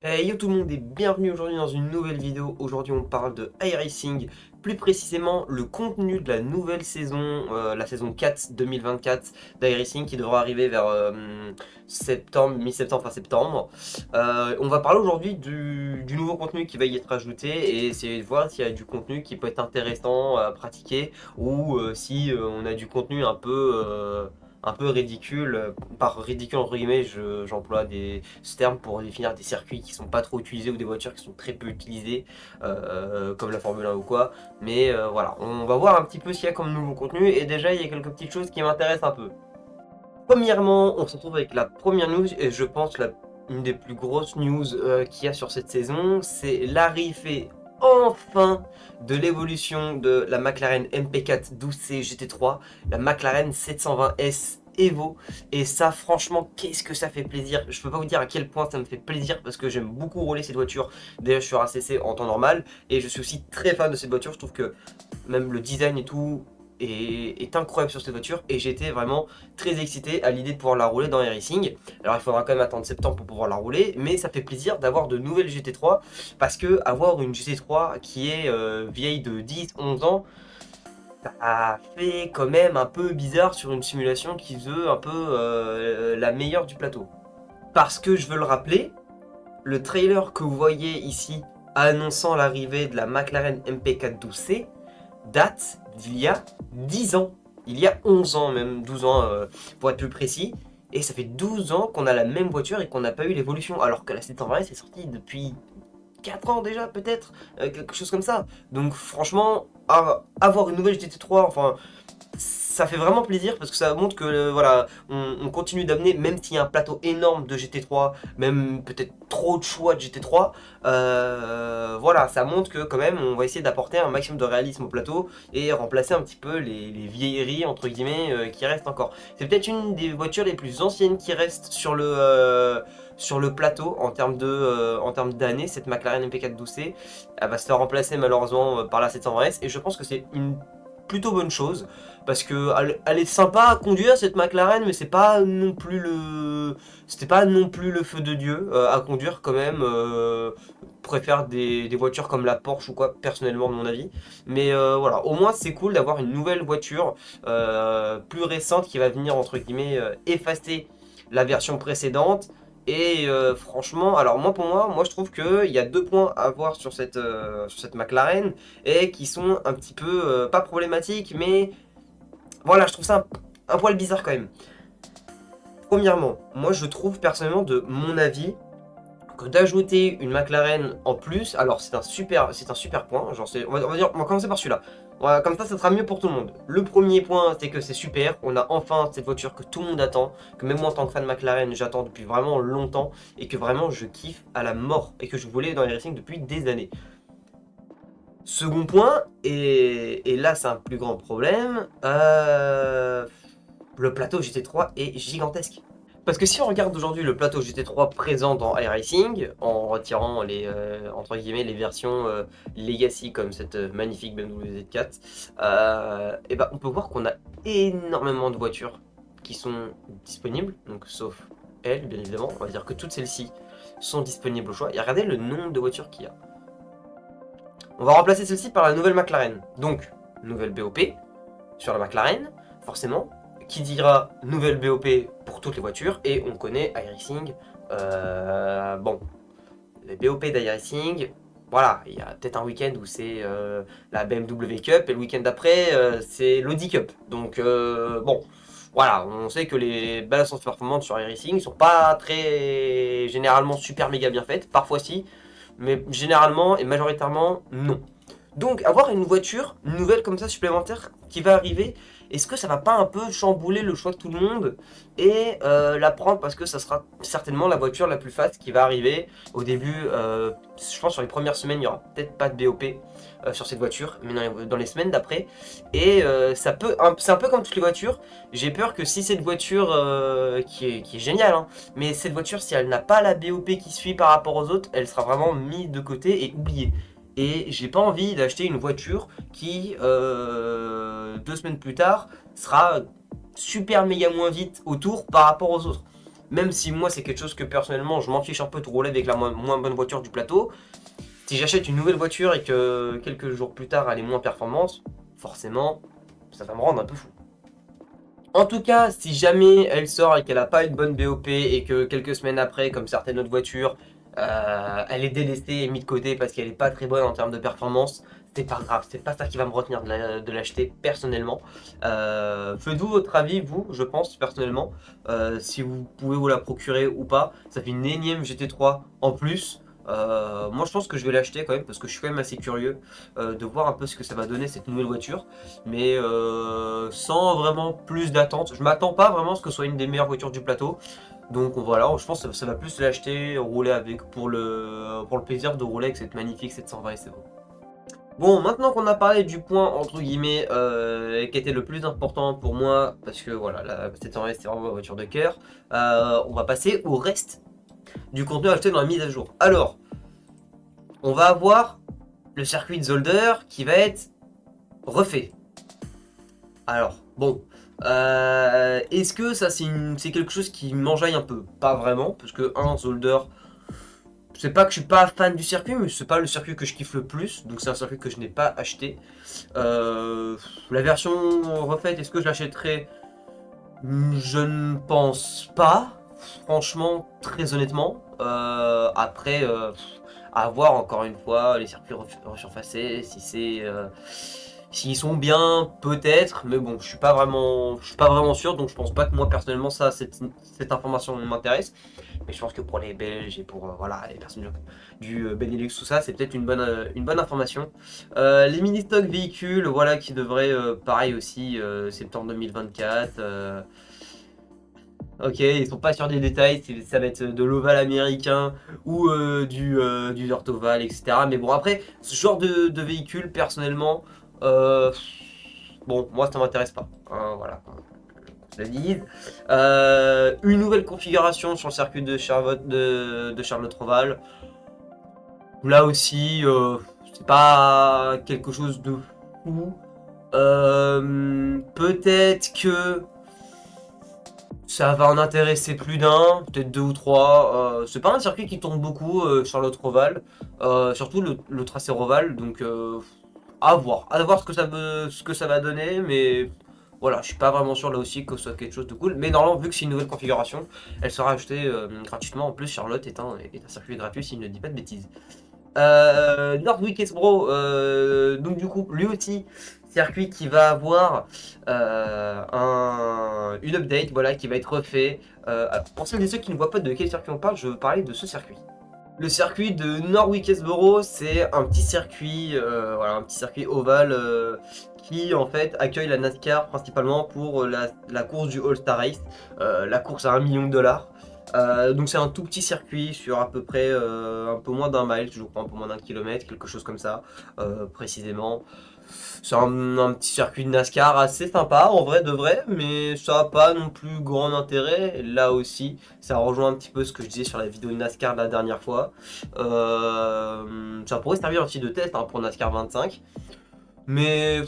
Hey yo tout le monde et bienvenue aujourd'hui dans une nouvelle vidéo. Aujourd'hui on parle de iRacing, plus précisément le contenu de la nouvelle saison, la saison 4 2024 d'iRacing qui devra arriver vers septembre, mi-septembre, fin septembre. On va parler aujourd'hui du nouveau contenu qui va y être ajouté et essayer de voir s'il y a du contenu qui peut être intéressant à pratiquer ou si on a du contenu un peu ridicule. Par ridicule entre guillemets, j'emploie ce terme pour définir des circuits qui sont pas trop utilisés ou des voitures qui sont très peu utilisées, comme la Formule 1 ou quoi. Mais voilà, on va voir un petit peu ce qu'il y a comme nouveau contenu et déjà il y a quelques petites choses qui m'intéressent un peu. Premièrement, on se retrouve avec la première news et je pense une des plus grosses news qu'il y a sur cette saison, c'est l'arrivée enfin de l'évolution de la McLaren MP4 12C GT3, la McLaren 720S Evo. Et ça, franchement, qu'est-ce que ça fait plaisir. Je peux pas vous dire à quel point ça me fait plaisir parce que j'aime beaucoup rouler cette voiture. Déjà, je suis ACC en temps normal et je suis aussi très fan de cette voiture. Je trouve que même le design et tout est incroyable sur cette voiture et j'étais vraiment très excité à l'idée de pouvoir la rouler dans iRacing. Alors il faudra quand même attendre septembre pour pouvoir la rouler, mais ça fait plaisir d'avoir de nouvelles GT3 parce que avoir une GT3 qui est vieille de 10-11 ans, ça fait quand même un peu bizarre sur une simulation qui veut un peu la meilleure du plateau. Parce que je veux le rappeler, le trailer que vous voyez ici annonçant l'arrivée de la McLaren MP4 12C date d'il y a 10 ans. Il y a 11 ans, même 12 ans pour être plus précis. Et ça fait 12 ans qu'on a la même voiture et qu'on n'a pas eu l'évolution. Alors que la 720 c'est sorti depuis 4 ans déjà, peut-être, quelque chose comme ça. Donc franchement, avoir une nouvelle GT3, enfin, ça fait vraiment plaisir parce que ça montre que voilà, on continue d'amener, même s'il y a un plateau énorme de GT3, même peut-être trop de choix de GT3, voilà, ça montre que quand même on va essayer d'apporter un maximum de réalisme au plateau et remplacer un petit peu les vieilleries entre guillemets qui restent encore. C'est peut-être une des voitures les plus anciennes qui restent sur le plateau en termes d'années, cette McLaren MP4 12C. Elle va se faire remplacer malheureusement par la 720S et je pense que c'est une plutôt bonne chose parce que elle est sympa à conduire cette McLaren, mais c'était pas non plus le feu de Dieu à conduire quand même. Préfère des voitures comme la Porsche ou quoi, personnellement de mon avis. Mais voilà, au moins c'est cool d'avoir une nouvelle voiture plus récente qui va venir entre guillemets effacer la version précédente. Et franchement, alors moi je trouve qu'il y a deux points à voir sur cette McLaren et qui sont un petit peu, pas problématiques, mais voilà, je trouve ça un poil bizarre quand même. Premièrement, moi je trouve personnellement de mon avis que d'ajouter une McLaren en plus, alors c'est un super point, genre on va commencer par celui-là. Voilà, comme ça sera mieux pour tout le monde. Le premier point, c'est que c'est super, on a enfin cette voiture que tout le monde attend, que même moi en tant que fan de McLaren, j'attends depuis vraiment longtemps, et que vraiment je kiffe à la mort, et que je voulais dans les racing depuis des années. Second point, et là c'est un plus grand problème, le plateau GT3 est gigantesque. Parce que si on regarde aujourd'hui le plateau GT3 présent dans iRacing, en retirant entre guillemets, les versions Legacy comme cette magnifique BMW Z4, et ben on peut voir qu'on a énormément de voitures qui sont disponibles, donc sauf elle bien évidemment, on va dire que toutes celles-ci sont disponibles au choix. Et regardez le nombre de voitures qu'il y a. On va remplacer celle-ci par la nouvelle McLaren. Donc, nouvelle BOP sur la McLaren, forcément. Qui dira nouvelle BOP pour toutes les voitures. Et on connaît iRacing. Bon, les BOP d'iRacing, voilà, il y a peut-être un week-end où c'est la BMW Cup et le week-end d'après, c'est l'Audi Cup. Donc, bon, voilà, on sait que les balances performantes sur iRacing sont pas très généralement super méga bien faites. Parfois si, mais généralement et majoritairement non. Donc avoir une voiture, une nouvelle comme ça supplémentaire qui va arriver, est-ce que ça va pas un peu chambouler le choix de tout le monde et la prendre parce que ça sera certainement la voiture la plus fast qui va arriver au début. Je pense sur les premières semaines il n'y aura peut-être pas de BOP sur cette voiture, mais dans les semaines d'après. Et c'est un peu comme toutes les voitures. J'ai peur que si cette voiture qui est géniale, hein, mais cette voiture si elle n'a pas la BOP qui suit par rapport aux autres, elle sera vraiment mise de côté et oubliée. Et j'ai pas envie d'acheter une voiture qui, 2 semaines plus tard, sera super méga moins vite autour par rapport aux autres. même si moi c'est quelque chose que personnellement je m'en fiche un peu de rouler avec la moins bonne voiture du plateau, si j'achète une nouvelle voiture et que quelques jours plus tard elle est moins performante, forcément ça va me rendre un peu fou. En tout cas, si jamais elle sort et qu'elle n'a pas une bonne BOP et que quelques semaines après, comme certaines autres voitures, elle est délaissée et mise de côté parce qu'elle n'est pas très bonne en termes de performance, c'est pas grave, c'est pas ça qui va me retenir de l'acheter personnellement. Faites-vous votre avis, vous, je pense, personnellement, si vous pouvez vous la procurer ou pas. Ça fait une énième GT3 en plus. Moi je pense que je vais l'acheter quand même parce que je suis quand même assez curieux de voir un peu ce que ça va donner cette nouvelle voiture, mais sans vraiment plus d'attente. Je m'attends pas vraiment à ce que ce soit une des meilleures voitures du plateau, donc voilà, je pense que ça va plus l'acheter, rouler avec pour le plaisir de rouler avec cette magnifique 720 SEO. Bon, maintenant qu'on a parlé du point entre guillemets qui était le plus important pour moi, parce que voilà, la 720 c'est vraiment ma voiture de cœur, on va passer au reste du contenu acheté dans la mise à jour. Alors, on va avoir le circuit de Zolder qui va être refait. Alors, bon, est-ce que ça c'est quelque chose qui m'enjaille un peu? Pas vraiment, parce que Zolder, c'est pas que je suis pas fan du circuit, mais c'est pas le circuit que je kiffe le plus, donc c'est un circuit que je n'ai pas acheté. La version refaite, est-ce que je l'achèterai? Je ne pense pas, franchement, très honnêtement. Après, à voir encore une fois les circuits resurfacés, si c'est, s'ils sont bien, peut-être, mais bon, je suis pas vraiment sûr, donc je pense pas que moi personnellement cette information m'intéresse. Mais je pense que pour les Belges et pour voilà les personnes du Benelux, tout ça, c'est peut-être une bonne information. Les mini-stocks véhicules, voilà, qui devraient, pareil aussi, septembre 2024. Ok, ils sont pas sur des détails, ça va être de l'ovale américain ou du dirt ovale, etc. Mais bon, après, ce genre de véhicule, personnellement, euh, bon, moi ça m'intéresse pas. Hein, voilà, qu'on se le dise. Une nouvelle configuration sur le circuit de Charlotte Oval. Là aussi, c'est pas quelque chose de fou. Peut-être que ça va en intéresser plus d'un, peut-être deux ou trois. C'est pas un circuit qui tourne beaucoup, Charlotte Roval, surtout le tracé Roval, donc à voir ce que ça va donner, mais voilà, je suis pas vraiment sûr là aussi que ce soit quelque chose de cool. Mais normalement, vu que c'est une nouvelle configuration, elle sera ajoutée gratuitement. En plus, Charlotte est un circuit gratuit, s'il ne dit pas de bêtises. Nordwick Esbro, donc du coup, lui aussi, circuit qui va avoir une update, voilà, qui va être refait. Alors, pour celles et ceux qui ne voient pas de quel circuit on parle, je veux parler de ce circuit. Le circuit de Norwich Esboro, c'est un petit circuit, voilà, un petit circuit ovale qui en fait accueille la NASCAR principalement pour la course du All-Star Race, la course à 1 million de $. Donc c'est un tout petit circuit sur à peu près un peu moins d'un mile, je crois un peu moins d'un kilomètre, quelque chose comme ça, précisément. C'est un petit circuit de NASCAR assez sympa en vrai de vrai, mais ça n'a pas non plus grand intérêt. Là aussi, ça rejoint un petit peu ce que je disais sur la vidéo de NASCAR de la dernière fois. Ça pourrait servir aussi de test hein, pour NASCAR 25. Mais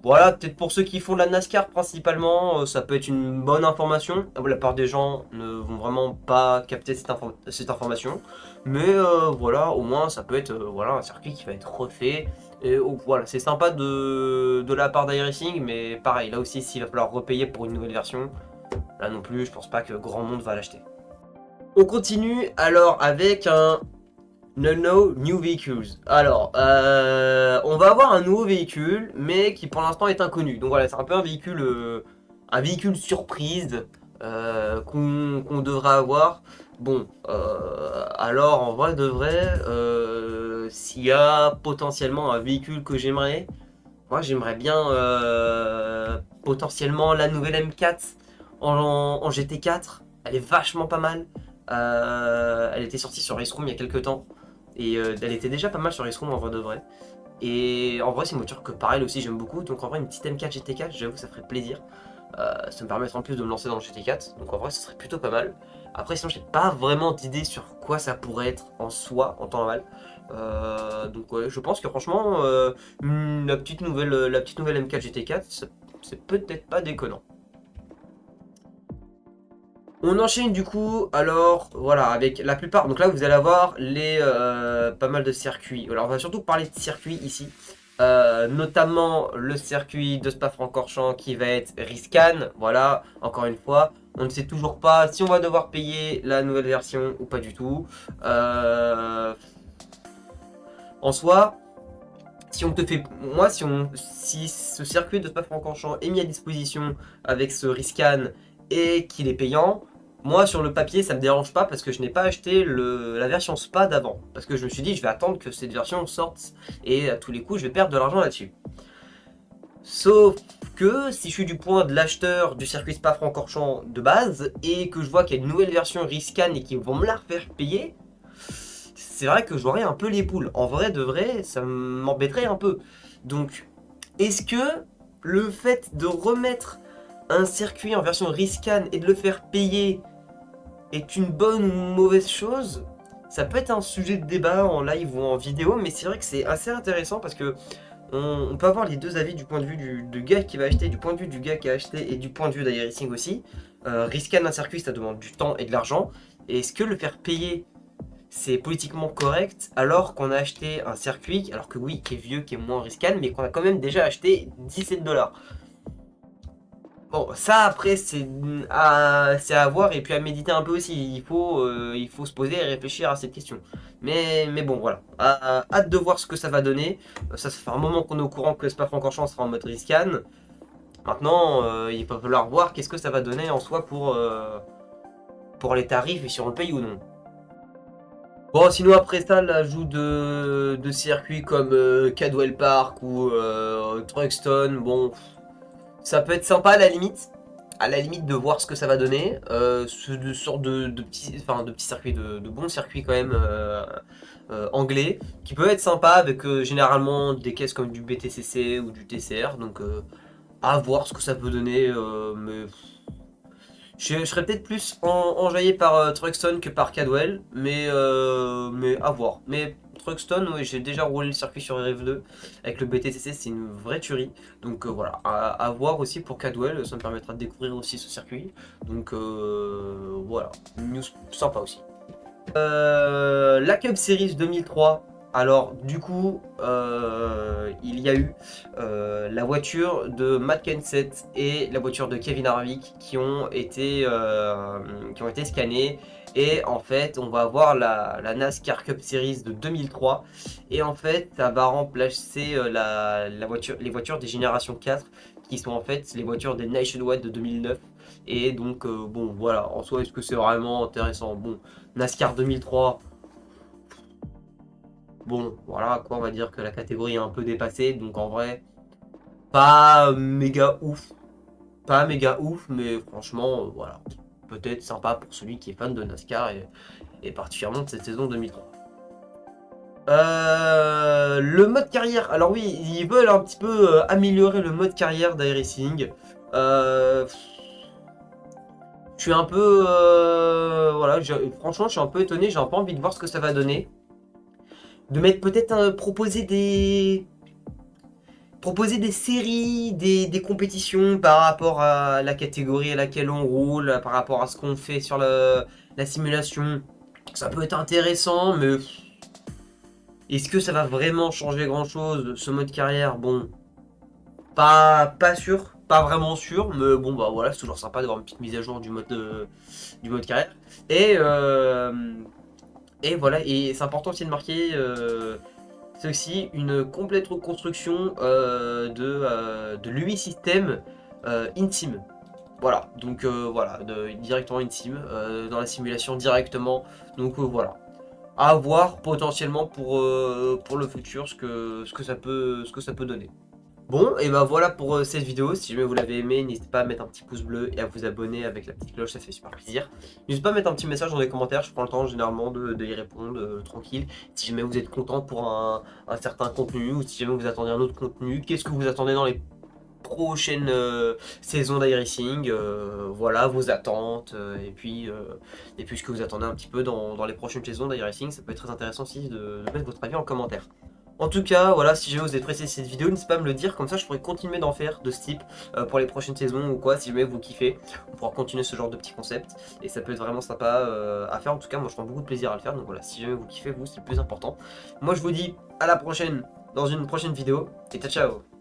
voilà, peut-être pour ceux qui font de la NASCAR principalement, ça peut être une bonne information. La part des gens ne vont vraiment pas capter cette information. Mais voilà, au moins ça peut être voilà, un circuit qui va être refait. Et voilà, c'est sympa de la part d'iRacing, mais pareil, là aussi s'il va falloir repayer pour une nouvelle version, là non plus, je pense pas que grand monde va l'acheter. On continue alors avec un No New Vehicles. Alors, on va avoir un nouveau véhicule, mais qui pour l'instant est inconnu. Donc voilà, c'est un peu un véhicule surprise qu'on devra avoir. Bon, alors en vrai de vrai, s'il y a potentiellement un véhicule que j'aimerais, moi j'aimerais bien potentiellement la nouvelle M4 en GT4. Elle est vachement pas mal. Elle était sortie sur Race Room il y a quelques temps. Et elle était déjà pas mal sur Race Room en vrai de vrai. Et en vrai, c'est une voiture que pareil aussi j'aime beaucoup. Donc en vrai, une petite M4 GT4, j'avoue que ça ferait plaisir. Ça me permettrait en plus de me lancer dans le GT4. Donc en vrai, ça serait plutôt pas mal. Après, sinon, j'ai pas vraiment d'idée sur quoi ça pourrait être en soi, en temps normal. Donc ouais, je pense que franchement, la petite nouvelle M4 GT4, c'est peut-être pas déconnant. On enchaîne du coup, alors voilà, avec la plupart. Donc là, vous allez avoir les pas mal de circuits. Alors, on va surtout parler de circuits ici. Notamment le circuit de Spa-Francorchamps qui va être Riscan. Voilà, encore une fois, on ne sait toujours pas si on va devoir payer la nouvelle version ou pas du tout. En soi, si on te fait, moi, si ce circuit de Spa-Francorchamps est mis à disposition avec ce Riscan et qu'il est payant, moi sur le papier ça me dérange pas parce que je n'ai pas acheté la version Spa d'avant. Parce que je me suis dit je vais attendre que cette version sorte et à tous les coups je vais perdre de l'argent là-dessus. Sauf que si je suis du point de l'acheteur du circuit Spa-Francorchamps de base et que je vois qu'il y a une nouvelle version Riscan et qu'ils vont me la refaire payer, c'est vrai que j'aurais un peu les poules. En vrai de vrai, ça m'embêterait un peu. Donc, est-ce que le fait de remettre un circuit en version Riscan et de le faire payer est une bonne ou une mauvaise chose? Ça peut être un sujet de débat en live ou en vidéo, mais c'est vrai que c'est assez intéressant parce que on peut avoir les deux avis du point de vue du gars qui va acheter, du point de vue du gars qui a acheté et du point de vue d'iRacing aussi. Riscan un circuit, ça demande du temps et de l'argent. Et est-ce que le faire payer c'est politiquement correct alors qu'on a acheté un circuit, alors que oui, qui est vieux, qui est moins risqué, mais qu'on a quand même déjà acheté 17 $. Bon, ça après c'est à voir et puis à méditer un peu aussi. Il faut se poser et réfléchir à cette question. Mais bon, voilà. Hâte de voir ce que ça va donner. Ça fait un moment qu'on est au courant que Spa-Francorchamps sera en mode Riscan. Maintenant, il va falloir voir qu'est-ce que ça va donner en soi pour les tarifs et si on le paye ou non. Bon, sinon après ça, l'ajout de circuits comme Cadwell Park ou Truxton, bon, ça peut être sympa à la limite de voir ce que ça va donner. Ce de sorte de petits, enfin, de petits circuits, de bons circuits quand même anglais, qui peuvent être sympa avec généralement des caisses comme du BTCC ou du TCR, donc à voir ce que ça peut donner, mais je serais peut-être plus enjaillé par Truxton que par Cadwell, mais à voir. Mais Truxton, oui, j'ai déjà roulé le circuit sur RF2 avec le BTCC, c'est une vraie tuerie. Donc voilà, à voir aussi pour Cadwell, ça me permettra de découvrir aussi ce circuit. Donc voilà, une news sympa aussi. La Cup Series 2003. Alors du coup, il y a eu la voiture de Matt Kenseth et la voiture de Kevin Harvick qui ont été scannées. Et en fait, on va avoir la NASCAR Cup Series de 2003. Et en fait, ça va remplacer les voitures des générations 4 qui sont en fait les voitures des Nationwide de 2009. Et donc, bon, voilà, en soi, est-ce que c'est vraiment intéressant? Bon, NASCAR 2003, bon, voilà, quoi, on va dire que la catégorie est un peu dépassée, donc en vrai, pas méga ouf, pas méga ouf, mais franchement, voilà, peut-être sympa pour celui qui est fan de NASCAR et particulièrement de cette saison 2003. Le mode carrière, alors oui, ils veulent un petit peu améliorer le mode carrière d'iRacing. Euh, je suis un peu, voilà, franchement, je suis un peu étonné, j'ai un peu envie de voir ce que ça va donner. De mettre peut-être proposer des séries, des compétitions par rapport à la catégorie à laquelle on roule, par rapport à ce qu'on fait sur la simulation. Ça peut être intéressant, mais est-ce que ça va vraiment changer grand-chose, ce mode carrière? Bon, pas sûr, pas vraiment sûr, mais bon, bah voilà, c'est toujours sympa d'avoir une petite mise à jour du mode carrière. Et, euh, et voilà, et c'est important aussi de marquer c'est aussi une complète reconstruction de l'UI système Intime. Voilà, donc voilà, directement Intime, dans la simulation directement. Donc voilà, à voir potentiellement pour le futur ce que ça peut donner. Bon, et ben voilà pour cette vidéo. Si jamais vous l'avez aimé, n'hésitez pas à mettre un petit pouce bleu et à vous abonner avec la petite cloche, ça fait super plaisir. N'hésitez pas à mettre un petit message dans les commentaires, je prends le temps généralement de y répondre tranquille. Si jamais vous êtes content pour un certain contenu ou si jamais vous attendez un autre contenu, qu'est-ce que vous attendez dans les prochaines saisons d'iRacing, voilà vos attentes et puis ce que vous attendez un petit peu dans les prochaines saisons d'iRacing, ça peut être très intéressant aussi de mettre votre avis en commentaire. En tout cas, voilà, si jamais vous avez apprécié cette vidéo, n'hésitez pas à me le dire, comme ça je pourrais continuer d'en faire de ce type pour les prochaines saisons ou quoi, si jamais vous kiffez, on pourra continuer ce genre de petits concepts, et ça peut être vraiment sympa à faire, en tout cas moi je prends beaucoup de plaisir à le faire, donc voilà, si jamais vous kiffez, vous, c'est le plus important. Moi je vous dis à la prochaine, dans une prochaine vidéo, et ciao ciao.